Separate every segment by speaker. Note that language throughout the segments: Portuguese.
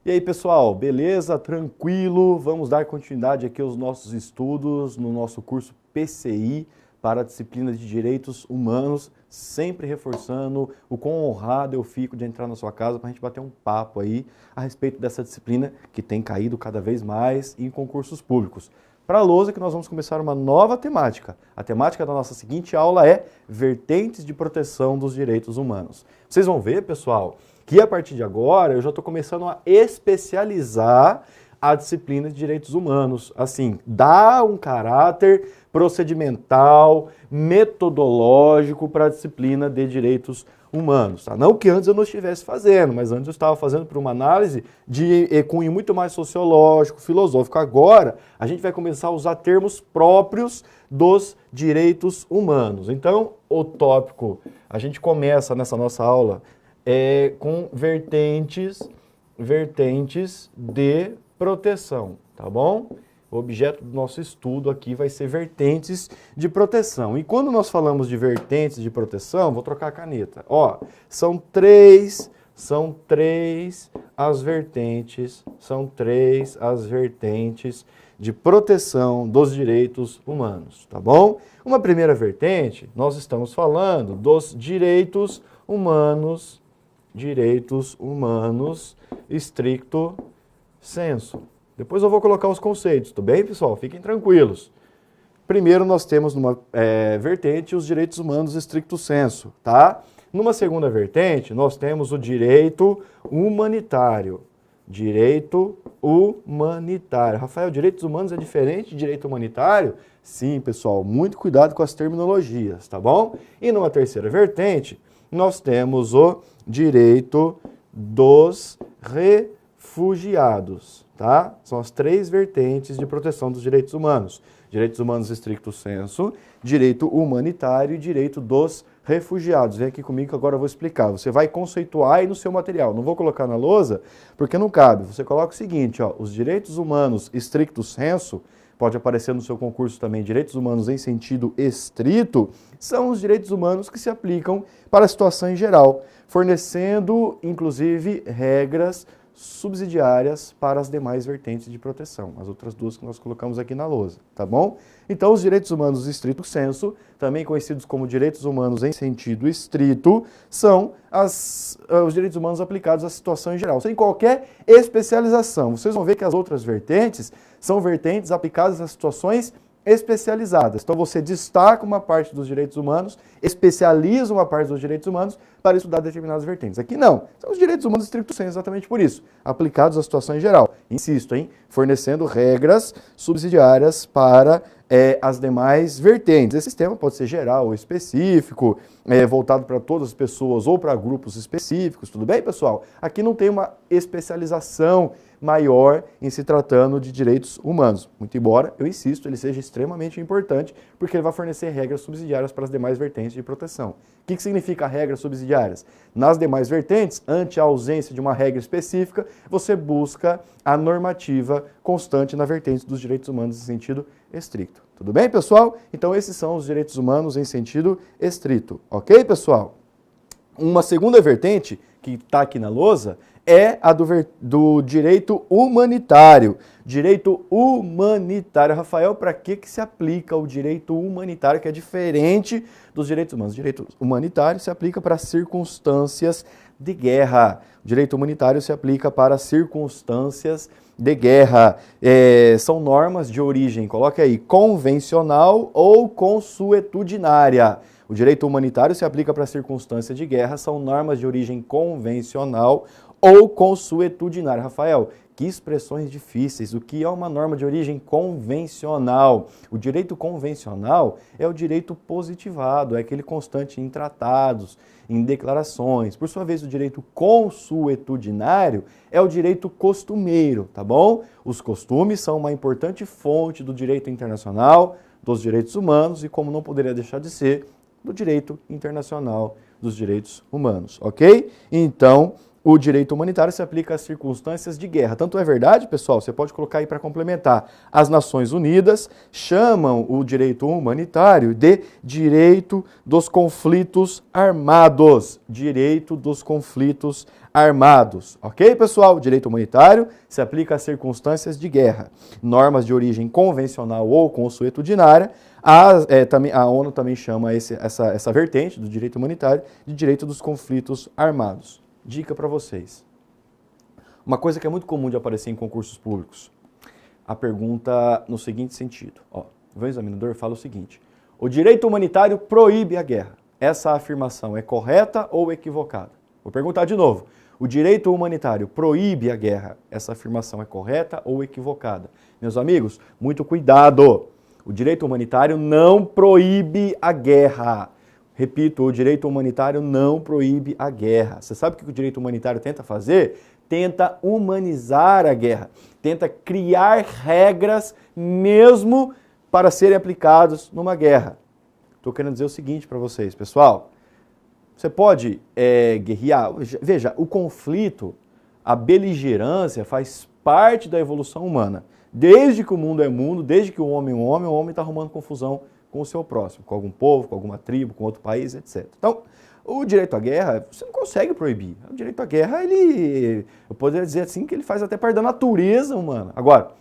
Speaker 1: E aí, pessoal, beleza? Tranquilo? Vamos dar continuidade aqui aos nossos estudos no nosso curso PCI para a disciplina de Direitos Humanos, sempre reforçando o quão honrado eu fico de entrar na sua casa para a gente bater um papo aí a respeito dessa disciplina que tem caído cada vez mais em concursos públicos. Para a lousa que nós vamos começar uma nova temática. A temática da nossa seguinte aula é Vertentes de Proteção dos Direitos Humanos. Vocês vão ver, pessoal, que a partir de agora eu já estou começando a especializar a disciplina de Direitos Humanos. Assim, dar um caráter procedimental, metodológico para a disciplina de Direitos Humanos. Tá? Não que antes eu não estivesse fazendo, mas antes eu estava fazendo por uma análise de cunho muito mais sociológico, filosófico. Agora, a gente vai começar a usar termos próprios dos direitos humanos. Então, o tópico, a gente começa nessa nossa aula com vertentes de proteção, tá bom? O objeto do nosso estudo aqui vai ser vertentes de proteção. E quando nós falamos de vertentes de proteção, vou trocar a caneta. Ó, são três as vertentes de proteção dos direitos humanos, tá bom? Uma primeira vertente, nós estamos falando dos direitos humanos estricto sensu. Depois eu vou colocar os conceitos, tudo bem, pessoal? Fiquem tranquilos. Primeiro nós temos numa vertente os direitos humanos estricto sensu, tá? Numa segunda vertente, nós temos o direito humanitário. Direito humanitário. Rafael, direitos humanos é diferente de direito humanitário? Sim, pessoal, muito cuidado com as terminologias, tá bom? E numa terceira vertente, nós temos o direito dos refugiados, tá? São as três vertentes de proteção dos direitos humanos. Direitos humanos estricto sensu, direito humanitário e direito dos refugiados. Vem aqui comigo que agora eu vou explicar. Você vai conceituar aí no seu material. Não vou colocar na lousa porque não cabe. Você coloca o seguinte, ó, os direitos humanos estricto sensu, pode aparecer no seu concurso também, direitos humanos em sentido estrito, são os direitos humanos que se aplicam para a situação em geral, fornecendo, inclusive, regras subsidiárias para as demais vertentes de proteção, as outras duas que nós colocamos aqui na lousa, tá bom? Então, os direitos humanos estrito sensu, também conhecidos como direitos humanos em sentido estrito, são os direitos humanos aplicados à situação em geral, sem qualquer especialização. Vocês vão ver que as outras vertentes são vertentes aplicadas a situações especializadas. Então você destaca uma parte dos direitos humanos, especializa uma parte dos direitos humanos para estudar determinadas vertentes. Aqui não, são os direitos humanos estricto sensu, exatamente por isso, aplicados à situação em geral. Insisto, fornecendo regras subsidiárias para as demais vertentes. Esse sistema pode ser geral ou específico, voltado para todas as pessoas ou para grupos específicos, tudo bem, pessoal? Aqui não tem uma especialização maior em se tratando de direitos humanos. Muito embora, eu insisto, ele seja extremamente importante, porque ele vai fornecer regras subsidiárias para as demais vertentes de proteção. O que significa regras subsidiárias? Nas demais vertentes, ante a ausência de uma regra específica, você busca a normativa constante na vertente dos direitos humanos em sentido estricto. Tudo bem, pessoal? Então, esses são os direitos humanos em sentido estrito. Ok, pessoal? Uma segunda vertente, que está aqui na lousa, é a do direito humanitário. Direito humanitário. Rafael, para que se aplica o direito humanitário, que é diferente dos direitos humanos? O direito humanitário se aplica para circunstâncias de guerra. O direito humanitário se aplica para circunstâncias de guerra. São normas de origem, coloque aí, convencional ou consuetudinária. O direito humanitário se aplica para circunstâncias de guerra, são normas de origem convencional ou consuetudinária. Rafael, que expressões difíceis. O que é uma norma de origem convencional? O direito convencional é o direito positivado, é aquele constante em tratados, em declarações. Por sua vez, o direito consuetudinário é o direito costumeiro, tá bom? Os costumes são uma importante fonte do direito internacional, dos direitos humanos e, como não poderia deixar de ser, do direito internacional dos direitos humanos, ok? Então, O direito humanitário se aplica às circunstâncias de guerra. Tanto é verdade, pessoal, você pode colocar aí para complementar. As Nações Unidas chamam o direito humanitário de direito dos conflitos armados. Direito dos conflitos armados. Ok, pessoal? O direito humanitário se aplica às circunstâncias de guerra. Normas de origem convencional ou consuetudinária. A ONU também chama essa vertente do direito humanitário de direito dos conflitos armados. Dica para vocês. Uma coisa que é muito comum de aparecer em concursos públicos. A pergunta no seguinte sentido. O examinador fala o seguinte. O direito humanitário proíbe a guerra. Essa afirmação é correta ou equivocada? Vou perguntar de novo. O direito humanitário proíbe a guerra. Essa afirmação é correta ou equivocada? Meus amigos, muito cuidado. O direito humanitário não proíbe a guerra. Repito, o direito humanitário não proíbe a guerra. Você sabe o que o direito humanitário tenta fazer? Tenta humanizar a guerra. Tenta criar regras mesmo para serem aplicadas numa guerra. Estou querendo dizer o seguinte para vocês, pessoal. Você pode guerrear. Veja, o conflito, a beligerância faz parte da evolução humana. Desde que o mundo é mundo, desde que o homem é homem, o homem está arrumando confusão com o seu próximo, com algum povo, com alguma tribo, com outro país, etc. Então, o direito à guerra, você não consegue proibir. O direito à guerra, eu poderia dizer assim, que ele faz até parte da natureza humana. Agora,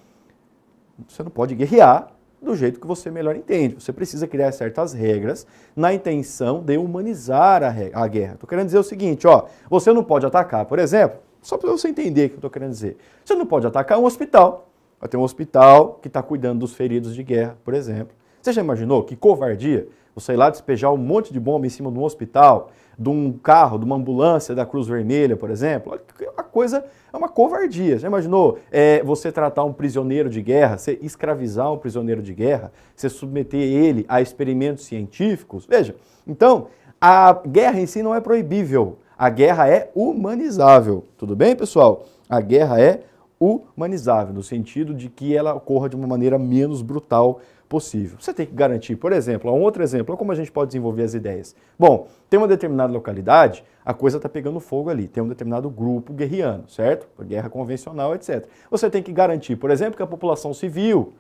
Speaker 1: você não pode guerrear do jeito que você melhor entende. Você precisa criar certas regras na intenção de humanizar a guerra. Estou querendo dizer o seguinte, você não pode atacar, por exemplo, só para você entender o que eu estou querendo dizer. Você não pode atacar um hospital. Vai ter um hospital que está cuidando dos feridos de guerra, por exemplo. Você já imaginou que covardia você ir lá despejar um monte de bomba em cima de um hospital, de um carro, de uma ambulância da Cruz Vermelha, por exemplo? A coisa é uma covardia. Já imaginou você tratar um prisioneiro de guerra, você escravizar um prisioneiro de guerra, você submeter ele a experimentos científicos? Veja, então, a guerra em si não é proibível. A guerra é humanizável. Tudo bem, pessoal? A guerra é humanizável, no sentido de que ela ocorra de uma maneira menos brutal possível. Você tem que garantir, por exemplo, um outro exemplo, como a gente pode desenvolver as ideias. Bom, tem uma determinada localidade, a coisa está pegando fogo ali, tem um determinado grupo guerreando, certo? Guerra convencional, etc. Você tem que garantir, por exemplo, que a população civil,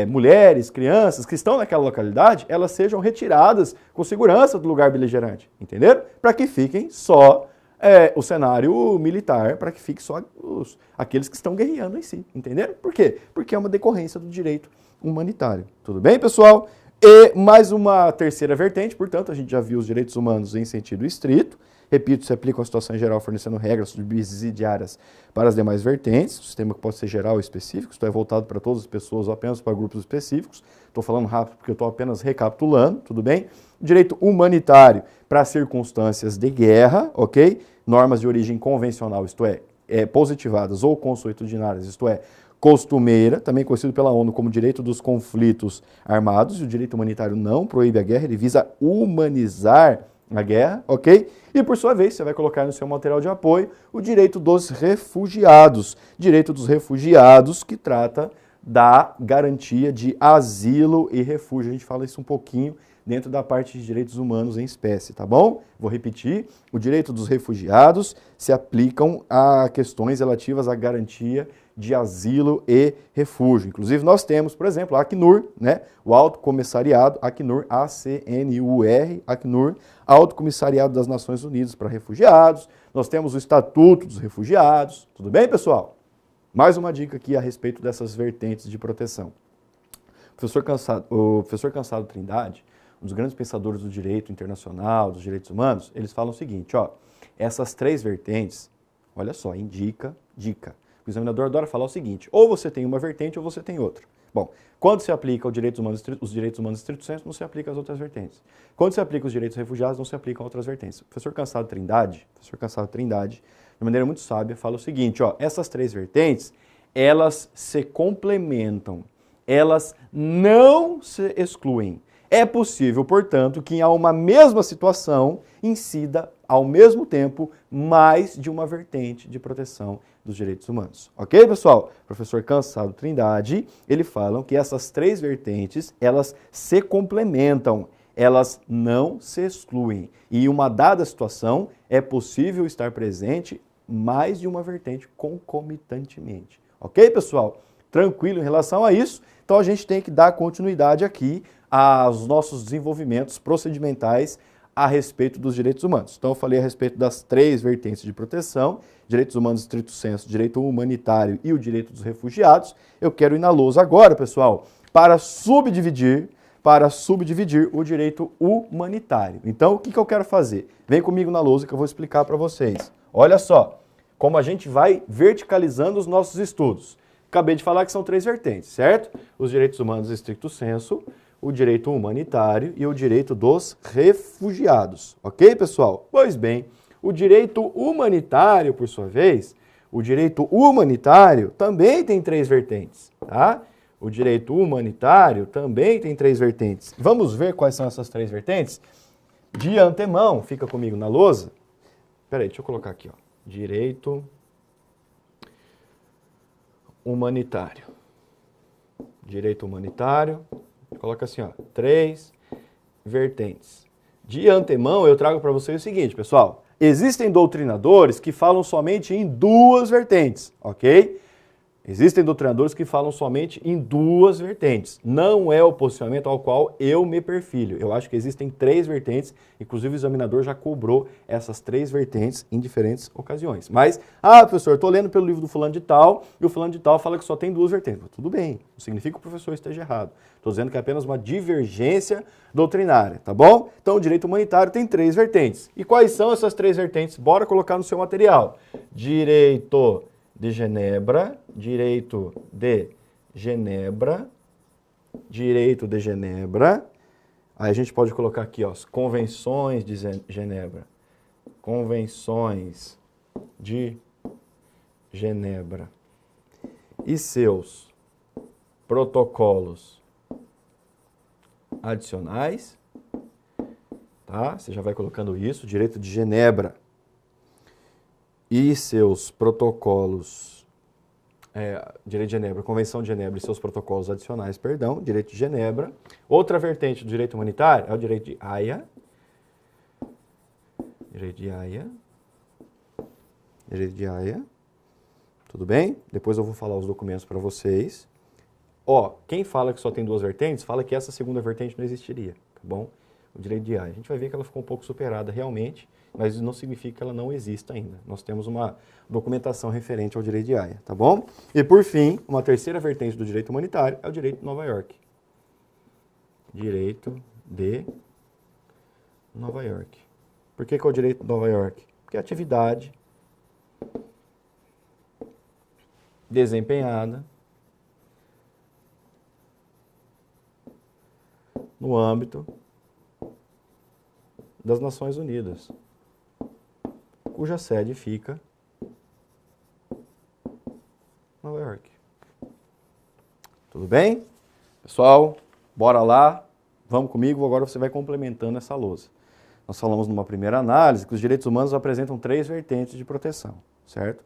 Speaker 1: mulheres, crianças que estão naquela localidade, elas sejam retiradas com segurança do lugar beligerante, entenderam? Para que fiquem só o cenário militar, para que fiquem só aqueles que estão guerreando em si, entenderam? Por quê? Porque é uma decorrência do direito humanitário. Tudo bem, pessoal? E mais uma terceira vertente, portanto, a gente já viu os direitos humanos em sentido estrito. Repito, se aplica a situação em geral, fornecendo regras subsidiárias para as demais vertentes. O sistema que pode ser geral ou específico, isto é voltado para todas as pessoas ou apenas para grupos específicos. Estou falando rápido porque eu estou apenas recapitulando, tudo bem? Direito humanitário para circunstâncias de guerra, ok? Normas de origem convencional, isto é, positivadas ou consuetudinárias, isto é, costumeira, também conhecido pela ONU como direito dos conflitos armados, e o direito humanitário não proíbe a guerra, ele visa humanizar a guerra, ok? E por sua vez, você vai colocar no seu material de apoio o direito dos refugiados. Direito dos refugiados que trata da garantia de asilo e refúgio. A gente fala isso um pouquinho dentro da parte de direitos humanos em espécie, tá bom? Vou repetir, o direito dos refugiados se aplicam a questões relativas à garantia de asilo e refúgio. Inclusive, nós temos, por exemplo, a Acnur, né? O Alto Comissariado, Acnur, A-C-N-U-R, Acnur, Alto Comissariado das Nações Unidas para Refugiados. Nós temos o Estatuto dos Refugiados. Tudo bem, pessoal? Mais uma dica aqui a respeito dessas vertentes de proteção. O professor Cansado Trindade, um dos grandes pensadores do direito internacional, dos direitos humanos, eles falam o seguinte, essas três vertentes, olha só, dica. O examinador adora falar o seguinte, ou você tem uma vertente ou você tem outra. Bom, quando se aplica os direitos humanos estrito sensu, não se aplica as outras vertentes. Quando se aplica os direitos refugiados, não se aplicam outras vertentes. O professor Cansado Trindade, de maneira muito sábia, fala o seguinte, essas três vertentes, elas se complementam, elas não se excluem. É possível, portanto, que em uma mesma situação incida, ao mesmo tempo, mais de uma vertente de proteção dos direitos humanos. Ok, pessoal? Professor Cansado Trindade, ele fala que essas três vertentes, elas se complementam, elas não se excluem. E em uma dada situação, é possível estar presente mais de uma vertente concomitantemente. Ok, pessoal? Tranquilo em relação a isso? Então a gente tem que dar continuidade aqui aos nossos desenvolvimentos procedimentais a respeito dos direitos humanos. Então eu falei a respeito das 3 vertentes de proteção: direitos humanos estrito sensu, direito humanitário e o direito dos refugiados. Eu quero ir na lousa agora, pessoal, para subdividir o direito humanitário. Então, o que eu quero fazer? Vem comigo na lousa que eu vou explicar para vocês. Olha só, como a gente vai verticalizando os nossos estudos. Acabei de falar que são 3 vertentes, certo? Os direitos humanos estricto sensu, o direito humanitário e o direito dos refugiados. Ok, pessoal? Pois bem, o direito humanitário, por sua vez, o direito humanitário também tem 3 vertentes, tá? O direito humanitário também tem 3 vertentes. Vamos ver quais são essas 3 vertentes? De antemão, fica comigo na lousa. Peraí, deixa eu colocar aqui, ó. Direito humanitário. Direito humanitário. Coloca assim, ó, 3 vertentes. De antemão, eu trago para vocês o seguinte, pessoal. Existem doutrinadores que falam somente em 2 vertentes, ok? Existem doutrinadores que falam somente em 2 vertentes. Não é o posicionamento ao qual eu me perfilho. Eu acho que existem 3 vertentes, inclusive o examinador já cobrou essas 3 vertentes em diferentes ocasiões. Mas, professor, eu estou lendo pelo livro do fulano de tal, e o fulano de tal fala que só tem 2 vertentes. Tudo bem, não significa que o professor esteja errado. Estou dizendo que é apenas uma divergência doutrinária, tá bom? Então, o direito humanitário tem 3 vertentes. E quais são essas 3 vertentes? Bora colocar no seu material. Direito de Genebra, direito de Genebra, direito de Genebra. Aí a gente pode colocar aqui, ó, as convenções de Genebra. Convenções de Genebra e seus protocolos adicionais, tá? Você já vai colocando isso, direito de Genebra e seus protocolos, direito de Genebra, Convenção de Genebra e seus protocolos adicionais, perdão, direito de Genebra. Outra vertente do direito humanitário é o direito de Haia. Direito de Haia. Direito de Haia. Tudo bem? Depois eu vou falar os documentos para vocês. Ó, quem fala que só tem 2 vertentes, fala que essa segunda vertente não existiria, tá bom? O direito de Haia. A gente vai ver que ela ficou um pouco superada realmente, mas isso não significa que ela não exista ainda. Nós temos uma documentação referente ao direito de Haia, tá bom? E por fim, uma terceira vertente do direito humanitário é o direito de Nova York. Direito de Nova York. Por que é o direito de Nova York? Porque a atividade desempenhada no âmbito das Nações Unidas, cuja sede fica em Nova York. Tudo bem? Pessoal, bora lá. Vamos comigo, agora você vai complementando essa lousa. Nós falamos numa primeira análise que os direitos humanos apresentam 3 vertentes de proteção, certo?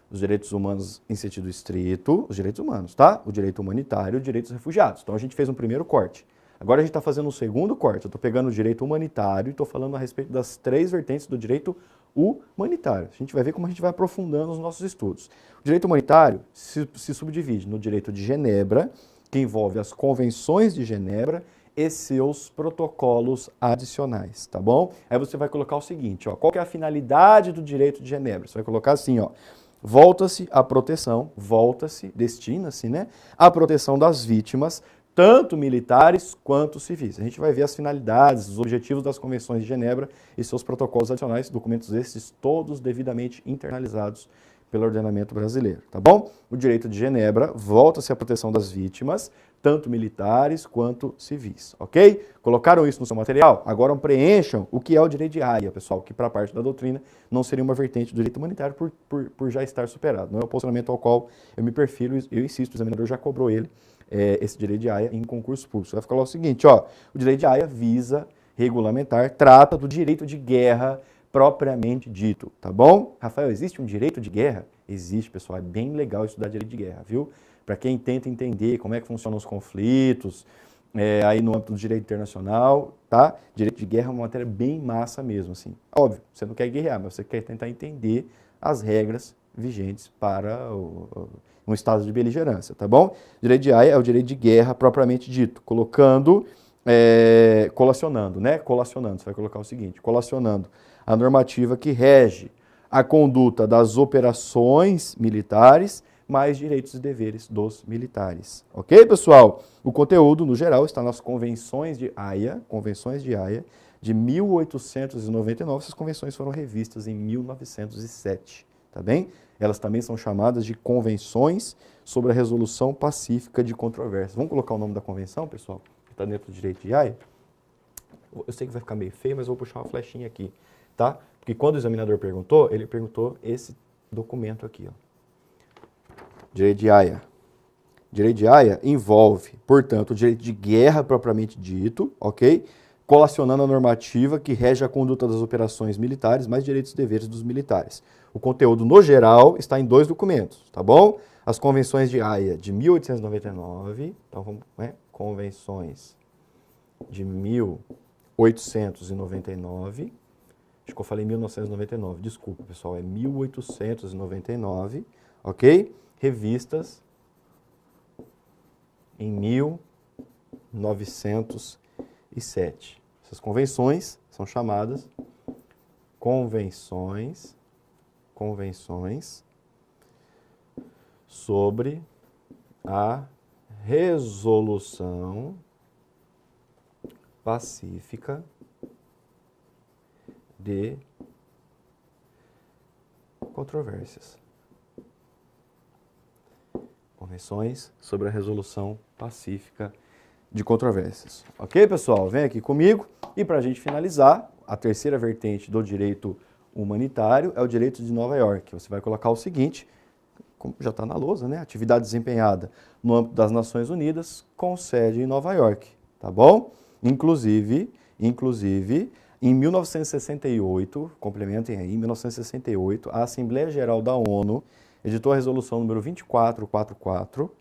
Speaker 1: Os direitos humanos em sentido estrito, os direitos humanos, tá? O direito humanitário e o direito dos refugiados. Então a gente fez um primeiro corte. Agora a gente está fazendo um segundo corte. Eu estou pegando o direito humanitário e estou falando a respeito das 3 vertentes do direito humanitário. A gente vai ver como a gente vai aprofundando os nossos estudos. O direito humanitário se subdivide no direito de Genebra, que envolve as convenções de Genebra e seus protocolos adicionais, tá bom? Aí você vai colocar o seguinte, ó, qual que é a finalidade do direito de Genebra? Você vai colocar assim, ó, volta-se a proteção, destina-se, né, a proteção das vítimas, tanto militares quanto civis. A gente vai ver as finalidades, os objetivos das convenções de Genebra e seus protocolos adicionais, documentos esses todos devidamente internalizados pelo ordenamento brasileiro, tá bom? O direito de Genebra volta-se à proteção das vítimas, tanto militares quanto civis, ok? Colocaram isso no seu material? Agora preencham o que é o direito de Haia, pessoal, que para a parte da doutrina não seria uma vertente do direito humanitário por já estar superado. Não é o posicionamento ao qual eu me perfilo, eu insisto, o examinador já cobrou ele, esse direito de Haia em concurso público. Você vai falar o seguinte, ó, o direito de Haia visa regulamentar, trata do direito de guerra propriamente dito, tá bom? Rafael, existe um direito de guerra? Existe, pessoal, é bem legal estudar direito de guerra, viu? Para quem tenta entender como é que funcionam os conflitos aí no âmbito do direito internacional, tá? Direito de guerra é uma matéria bem massa mesmo, assim. Óbvio, você não quer guerrear, mas você quer tentar entender as regras vigentes para um estado de beligerância, tá bom? Direito de Haia é o direito de guerra propriamente dito, colacionando, né? Colacionando, você vai colocar o seguinte, colacionando a normativa que rege a conduta das operações militares, mais direitos e deveres dos militares. Ok, pessoal? O conteúdo, no geral, está nas Convenções de Haia, de 1899. Essas convenções foram revistas em 1907, tá bem? Elas também são chamadas de Convenções sobre a Resolução Pacífica de Controvérsias. Vamos colocar o nome da convenção, pessoal? Que está dentro do direito de Haia. Eu sei que vai ficar meio feio, mas eu vou puxar uma flechinha aqui, tá? Porque quando o examinador perguntou, ele perguntou esse documento aqui, ó. Direito de Haia. Direito de Haia envolve, portanto, o direito de guerra propriamente dito, ok? Colacionando a normativa que rege a conduta das operações militares, mais direitos e deveres dos militares. O conteúdo, no geral, está em 2 documentos, tá bom? As Convenções de Haia de 1899, então vamos, né? Convenções de 1899, acho que eu falei 1999, desculpa, pessoal, é 1899, ok? Revistas em 1907. Essas convenções são chamadas convenções sobre a resolução pacífica de controvérsias. Convenções sobre a resolução pacífica de controvérsias. Ok, pessoal? Vem aqui comigo. E para a gente finalizar, a terceira vertente do direito humanitário é o direito de Nova York. Você vai colocar o seguinte, como já está na lousa, né? Atividade desempenhada no âmbito das Nações Unidas com sede em Nova York, tá bom? Inclusive, em 1968, complementem aí, em 1968, a Assembleia Geral da ONU editou a resolução número 2444,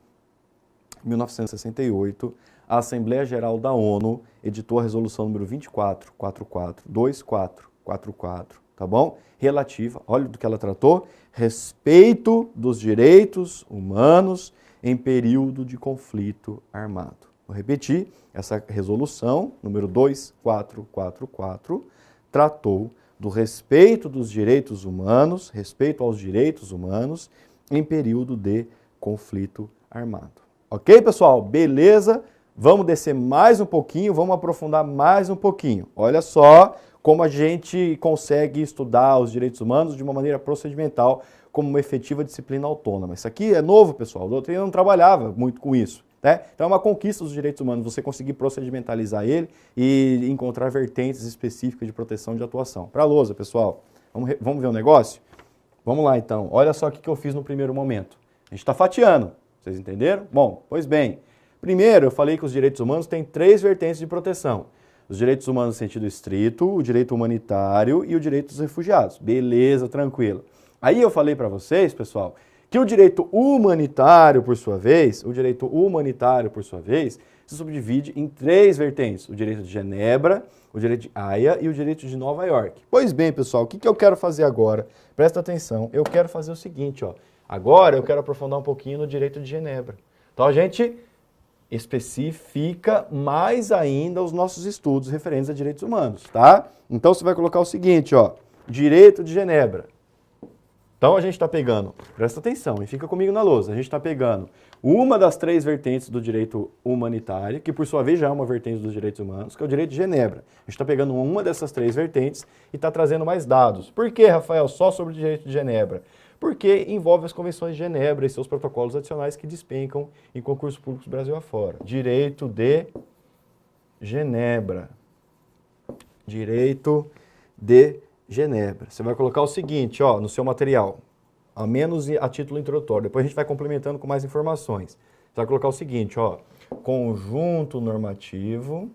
Speaker 1: 1968, a Assembleia Geral da ONU editou a resolução número 2444, tá bom? Relativa, olha do que ela tratou, respeito dos direitos humanos em período de conflito armado. Vou repetir, essa resolução, número 2444, tratou do respeito dos direitos humanos, respeito aos direitos humanos em período de conflito armado. Ok, pessoal? Beleza? Vamos descer mais um pouquinho, vamos aprofundar mais um pouquinho. Olha só como a gente consegue estudar os direitos humanos de uma maneira procedimental, como uma efetiva disciplina autônoma. Isso aqui é novo, pessoal. A doutrina não trabalhava muito com isso. Né? Então é uma conquista dos direitos humanos, você conseguir procedimentalizar ele e encontrar vertentes específicas de proteção de atuação. Para a lousa, pessoal, vamos ver o negócio? Vamos lá, então. Olha só o que eu fiz no primeiro momento. A gente está fatiando, vocês entenderam? Bom, pois bem. Primeiro, eu falei que os direitos humanos têm 3 vertentes de proteção. Os direitos humanos no sentido estrito, o direito humanitário e o direito dos refugiados. Beleza, tranquilo. Aí eu falei para vocês, pessoal, que o direito humanitário, por sua vez, se subdivide em 3 vertentes. O direito de Genebra, o direito de Haia e o direito de Nova York. Pois bem, pessoal, o que eu quero fazer agora? Presta atenção, eu quero fazer o seguinte, ó. Agora eu quero aprofundar um pouquinho no direito de Genebra. Então a gente especifica mais ainda os nossos estudos referentes a direitos humanos, tá? Então você vai colocar o seguinte, ó, direito de Genebra. Então a gente está pegando, presta atenção e fica comigo na lousa, a gente está pegando uma das 3 vertentes do direito humanitário, que por sua vez já é uma vertente dos direitos humanos, que é o direito de Genebra. A gente está pegando uma dessas 3 vertentes e está trazendo mais dados. Por que, Rafael, só sobre o direito de Genebra? Porque envolve as convenções de Genebra e seus protocolos adicionais que despencam em concursos públicos Brasil afora. Direito de Genebra. Direito de Genebra. Você vai colocar o seguinte, ó, no seu material, a menos a título introdutório. Depois a gente vai complementando com mais informações. Você vai colocar o seguinte, ó, conjunto normativo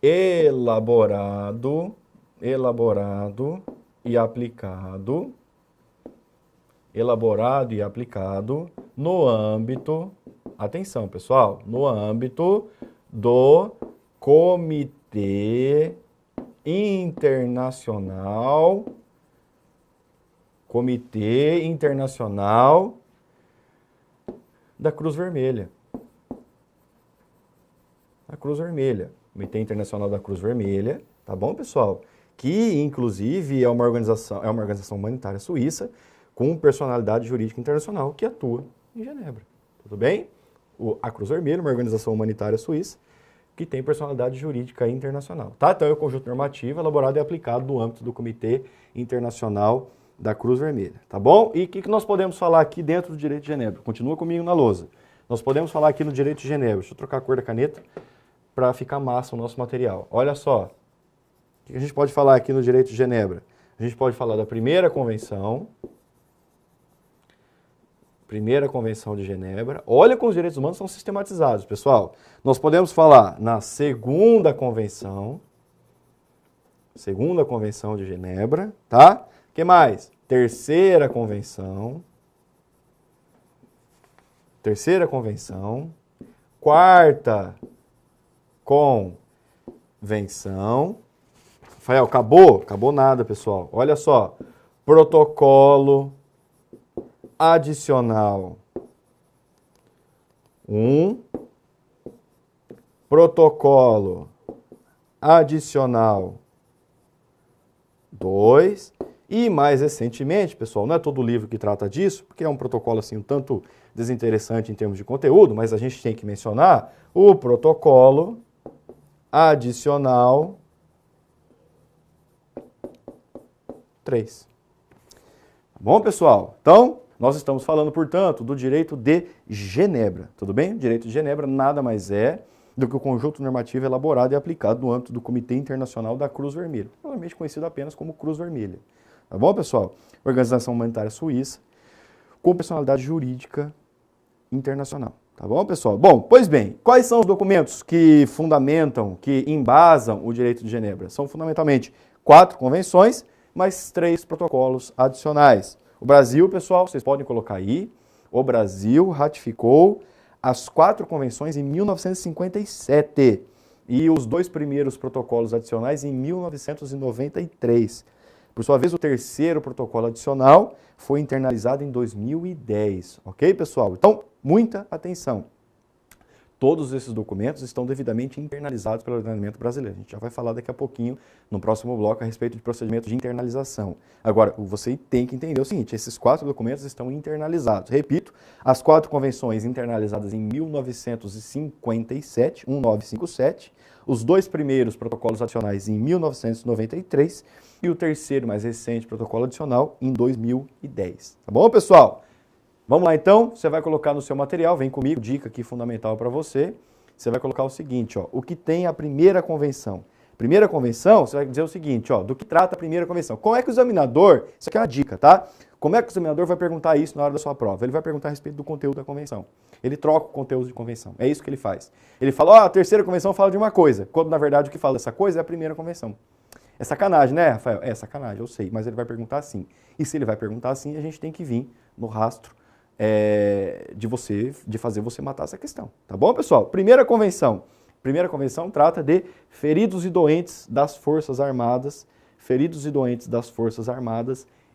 Speaker 1: elaborado e aplicado elaborado e aplicado no âmbito, atenção pessoal, no âmbito do Comitê Internacional da Cruz Vermelha. A Cruz Vermelha. Comitê Internacional da Cruz Vermelha, tá bom, pessoal? Que, inclusive, é uma organização humanitária suíça com personalidade jurídica internacional que atua em Genebra. Tudo bem? A Cruz Vermelha, uma organização humanitária suíça que tem personalidade jurídica internacional. Tá? Então, é o conjunto normativo elaborado e aplicado no âmbito do Comitê Internacional da Cruz Vermelha. Tá bom? E o que nós podemos falar aqui dentro do Direito de Genebra? Continua comigo na lousa. Nós podemos falar aqui no Direito de Genebra. Deixa eu trocar a cor da caneta para ficar massa o nosso material. Olha só. O que a gente pode falar aqui no Direito de Genebra? A gente pode falar da primeira convenção de Genebra. Olha como os direitos humanos são sistematizados, pessoal. Nós podemos falar na segunda convenção de Genebra, tá? O que mais? Terceira convenção. Quarta convenção. Rafael, acabou? Acabou nada, pessoal. Olha só. Protocolo adicional 1. Protocolo adicional 2. E mais recentemente, pessoal, não é todo livro que trata disso, porque é um protocolo assim um tanto desinteressante em termos de conteúdo, mas a gente tem que mencionar o protocolo adicional 3. Tá bom, pessoal? Então, nós estamos falando, portanto, do direito de Genebra, tudo bem? O direito de Genebra nada mais é do que o conjunto normativo elaborado e aplicado no âmbito do Comitê Internacional da Cruz Vermelha, provavelmente conhecido apenas como Cruz Vermelha. Tá bom, pessoal? Organização humanitária suíça com personalidade jurídica internacional. Tá bom, pessoal? Bom, pois bem, quais são os documentos que fundamentam, que embasam o direito de Genebra? São fundamentalmente 4 convenções, mais 3 protocolos adicionais. O Brasil, pessoal, vocês podem colocar aí, o Brasil ratificou as 4 convenções em 1957 e os 2 primeiros protocolos adicionais em 1993. Por sua vez, o terceiro protocolo adicional foi internalizado em 2010, ok, pessoal? Então, muita atenção. Todos esses documentos estão devidamente internalizados pelo ordenamento brasileiro. A gente já vai falar daqui a pouquinho, no próximo bloco, a respeito de procedimento de internalização. Agora, você tem que entender o seguinte, esses 4 documentos estão internalizados. Repito, as 4 convenções internalizadas em 1957, 1957, os 2 primeiros protocolos adicionais em 1993 e o terceiro, mais recente, protocolo adicional em 2010. Tá bom, pessoal? Vamos lá então, você vai colocar no seu material, vem comigo, dica aqui fundamental para você. Você vai colocar o seguinte, ó, o que tem a primeira convenção. Primeira convenção, você vai dizer o seguinte, ó, do que trata a primeira convenção. Como é que o examinador, isso aqui é uma dica, tá? Como é que o examinador vai perguntar isso na hora da sua prova? Ele vai perguntar a respeito do conteúdo da convenção. Ele troca o conteúdo de convenção, é isso que ele faz. Ele fala, ó, a terceira convenção fala de uma coisa, quando na verdade o que fala dessa coisa é a primeira convenção. É sacanagem, né, Rafael? É sacanagem, eu sei, mas ele vai perguntar assim. E se ele vai perguntar assim, a gente tem que vir no rastro de fazer você matar essa questão. Tá bom, pessoal? Primeira convenção. Primeira convenção trata de feridos e doentes das Forças Armadas,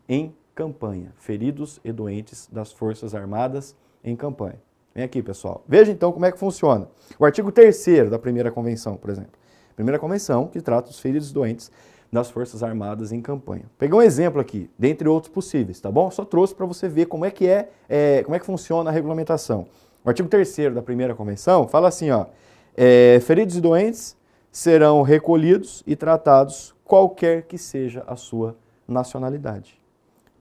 Speaker 1: em campanha. Feridos e doentes das Forças Armadas em campanha. Vem aqui, pessoal. Veja então como é que funciona. O artigo 3º da primeira convenção, por exemplo. Primeira convenção que trata dos feridos e doentes das Forças Armadas em campanha. Peguei um exemplo aqui, dentre outros possíveis, tá bom? Só trouxe para você ver como é que funciona a regulamentação. O artigo 3º da primeira convenção fala assim, ó, feridos e doentes serão recolhidos e tratados qualquer que seja a sua nacionalidade.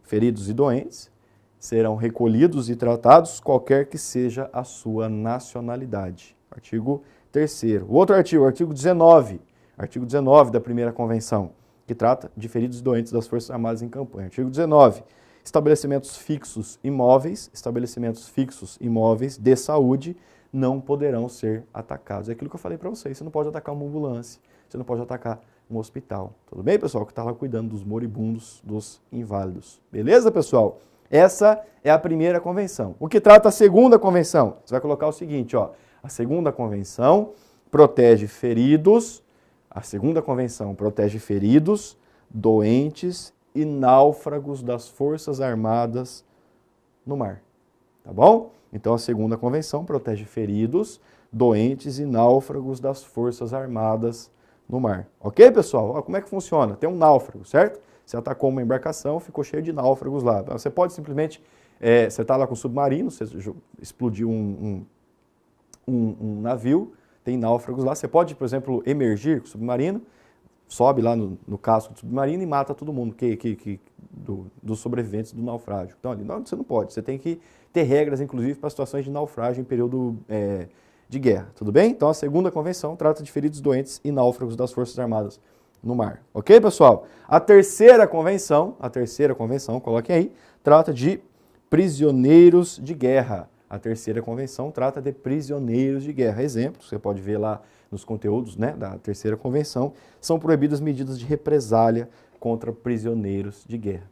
Speaker 1: Feridos e doentes serão recolhidos e tratados qualquer que seja a sua nacionalidade. Artigo 3º. O outro artigo, o artigo 19. Artigo 19 da primeira convenção, que trata de feridos e doentes das Forças Armadas em campanha. Artigo 19. Estabelecimentos fixos imóveis de saúde não poderão ser atacados. É aquilo que eu falei para vocês, você não pode atacar uma ambulância, você não pode atacar um hospital. Tudo bem, pessoal? Que está lá cuidando dos moribundos, dos inválidos. Beleza, pessoal? Essa é a primeira convenção. O que trata a segunda convenção? Você vai colocar o seguinte, ó. A segunda convenção protege feridos, a segunda convenção protege feridos, doentes e náufragos das Forças Armadas no mar. Tá bom? Então a segunda convenção protege feridos, doentes e náufragos das Forças Armadas no mar. Ok, pessoal? Ó, como é que funciona? Tem um náufrago, certo? Você atacou uma embarcação, ficou cheio de náufragos lá. Você pode simplesmente, você está lá com um submarino, você explodiu um navio, tem náufragos lá. Você pode, por exemplo, emergir com o submarino, sobe lá no casco do submarino e mata todo mundo dos sobreviventes do naufrágio. Então, ali, não, você não pode. Você tem que ter regras, inclusive, para situações de naufrágio em período de guerra. Tudo bem? Então, a segunda convenção trata de feridos, doentes e náufragos das Forças Armadas no mar. Ok, pessoal? A terceira convenção, coloquem aí, trata de prisioneiros de guerra. A terceira convenção trata de prisioneiros de guerra. Exemplo, você pode ver lá nos conteúdos, né, da terceira convenção, são proibidas medidas de represália contra prisioneiros de guerra.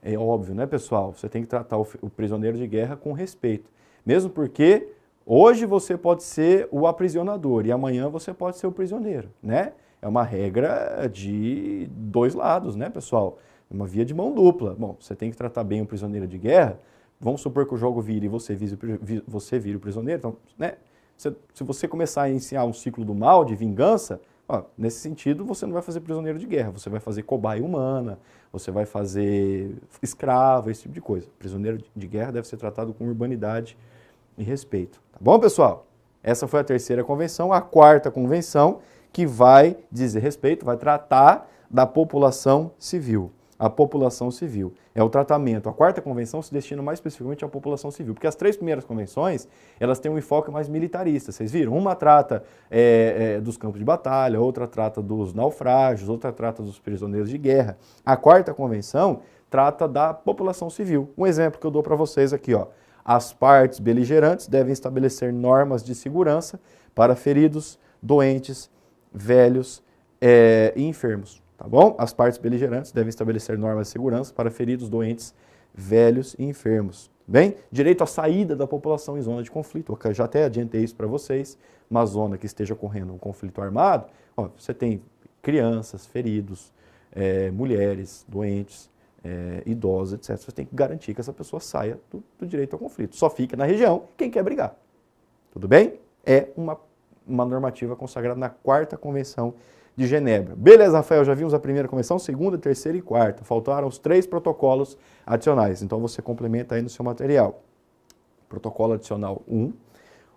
Speaker 1: É óbvio, né, pessoal? Você tem que tratar o prisioneiro de guerra com respeito. Mesmo porque hoje você pode ser o aprisionador e amanhã você pode ser o prisioneiro, né? É uma regra de dois lados, né, pessoal? É uma via de mão dupla. Bom, você tem que tratar bem o prisioneiro de guerra. Vamos supor que o jogo vire e você vire o prisioneiro. Então, né, se você começar a iniciar um ciclo do mal, de vingança, ó, nesse sentido, você não vai fazer prisioneiro de guerra. Você vai fazer cobaia humana, você vai fazer escravo, esse tipo de coisa. Prisioneiro de guerra deve ser tratado com urbanidade e respeito. Tá bom, pessoal? Essa foi a terceira convenção. A quarta convenção, que vai dizer respeito, vai tratar da população civil. A população civil é o tratamento. A quarta convenção se destina mais especificamente à população civil, porque as três primeiras convenções, elas têm um enfoque mais militarista, vocês viram? Uma trata dos campos de batalha, outra trata dos naufrágios, outra trata dos prisioneiros de guerra. A quarta convenção trata da população civil. Um exemplo que eu dou para vocês aqui, ó. As partes beligerantes devem estabelecer normas de segurança para feridos, doentes, velhos e enfermos. Tá bom? As partes beligerantes devem estabelecer normas de segurança para feridos, doentes, velhos e enfermos. Bem? Direito à saída da população em zona de conflito. Eu já até adiantei isso para vocês. Uma zona que esteja ocorrendo um conflito armado, ó, você tem crianças, feridos, mulheres, doentes, idosos, etc. Você tem que garantir que essa pessoa saia do direito ao conflito. Só fica na região quem quer brigar. Tudo bem? É uma normativa consagrada na quarta convenção de Genebra. Beleza, Rafael, já vimos a primeira convenção, segunda, terceira e quarta. Faltaram os 3 protocolos adicionais. Então você complementa aí no seu material. Protocolo adicional 1.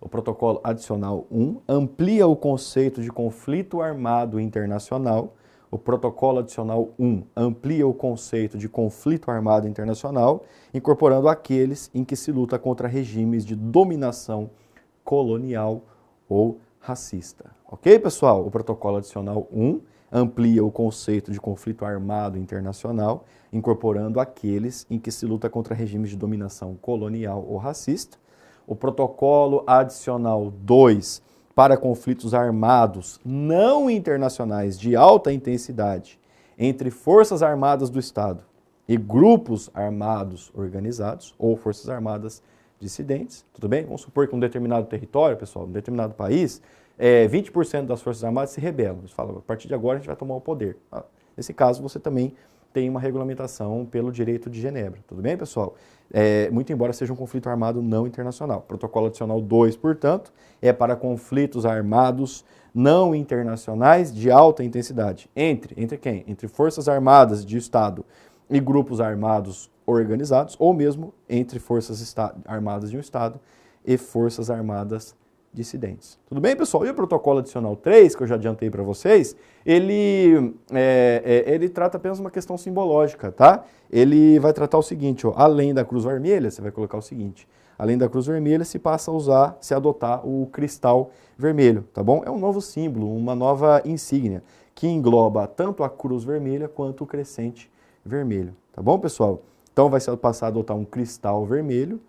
Speaker 1: O protocolo adicional 1 amplia o conceito de conflito armado internacional. O protocolo adicional 1 amplia o conceito de conflito armado internacional, incorporando aqueles em que se luta contra regimes de dominação colonial ou racista. Ok, pessoal? O protocolo adicional 1 amplia o conceito de conflito armado internacional, incorporando aqueles em que se luta contra regimes de dominação colonial ou racista. O protocolo adicional 2 para conflitos armados não internacionais de alta intensidade entre forças armadas do Estado e grupos armados organizados ou forças armadas dissidentes, tudo bem? Vamos supor que um determinado território, pessoal, um determinado país, 20% das forças armadas se rebelam. Eles falam, a partir de agora a gente vai tomar o poder. Nesse caso, você também tem uma regulamentação pelo direito de Genebra, tudo bem, pessoal? Muito embora seja um conflito armado não internacional. Protocolo adicional 2, portanto, é para conflitos armados não internacionais de alta intensidade. Entre quem? Entre forças armadas de Estado e grupos armados organizados, ou mesmo entre forças armadas de um Estado e forças armadas dissidentes. Tudo bem, pessoal? E o protocolo adicional 3, que eu já adiantei para vocês, ele trata apenas uma questão simbológica, tá? Ele vai tratar o seguinte, ó, além da cruz vermelha, você vai colocar o seguinte, além da cruz vermelha, se passa a adotar o cristal vermelho, tá bom? É um novo símbolo, uma nova insígnia, que engloba tanto a cruz vermelha quanto o crescente vermelho, tá bom, pessoal? Então vai passar a adotar um cristal vermelho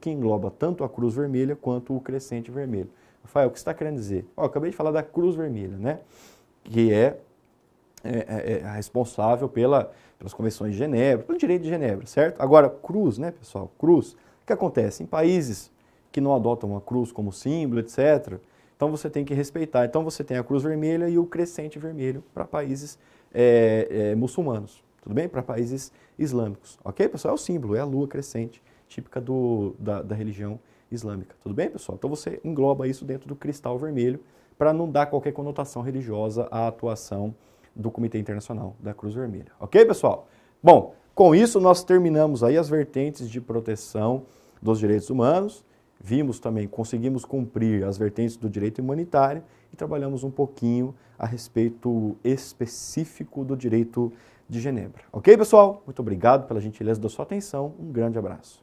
Speaker 1: que engloba tanto a cruz vermelha quanto o crescente vermelho. Rafael, o que você está querendo dizer? Ó, acabei de falar da cruz vermelha, né? Que é responsável pelas convenções de Genebra, pelo direito de Genebra, certo? Agora, cruz, né, pessoal? Cruz. O que acontece? Em países que não adotam a cruz como símbolo, etc., então você tem que respeitar. Então você tem a cruz vermelha e o crescente vermelho para países muçulmanos, tudo bem? Para países islâmicos, ok, pessoal? É o símbolo, é a lua crescente, típica da religião islâmica, tudo bem, pessoal? Então você engloba isso dentro do cristal vermelho para não dar qualquer conotação religiosa à atuação do Comitê Internacional da Cruz Vermelha. Ok, pessoal? Bom, com isso nós terminamos aí as vertentes de proteção dos direitos humanos, vimos também, conseguimos cumprir as vertentes do direito humanitário e trabalhamos um pouquinho a respeito específico do direito de Genebra. Ok, pessoal? Muito obrigado pela gentileza da sua atenção, um grande abraço.